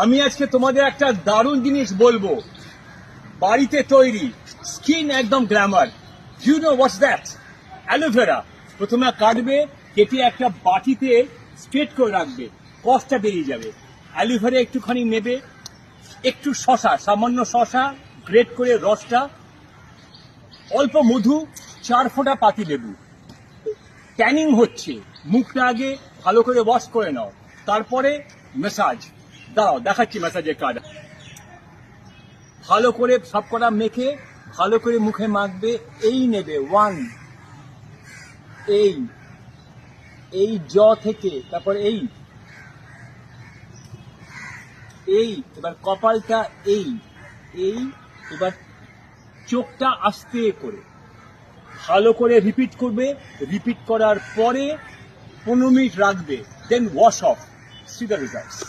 আমি আজকে তোমাদের একটা দারুণ জিনিস বলবো, বাড়িতে তৈরি স্কিন একদম glamour. You know what's that? Aloe vera. প্রথমে কাটবে, কেটে একটা বাটিতে স্ট্রেট করে রাখবে, কষটা বেরিয়ে যাবে। অ্যালোভেরা একটুখানি নেবে, একটু শশা, সামান্য শশা গ্রেট করে রসটা, অল্প মধু, 4 ফোঁটা পাতি লেবু। ট্যানিং হচ্ছে, মুখটা আগে ভালো করে ওয়াশ করে নাও, তারপরে ম্যাসাজ। দাও দেখাচ্ছি ম্যাসাজের কাজ। ভালো করে সব কটা মেখে ভালো করে মুখে মাখবে। এই নেবে 1, এই জ থেকে, তারপর এই এবার কপালটা, এই এবার চোখটা আস্তে করে ভালো করে রিপিট করবে। রিপিট করার পরে 15 মিনিট রাখবে, then wash off. See the results.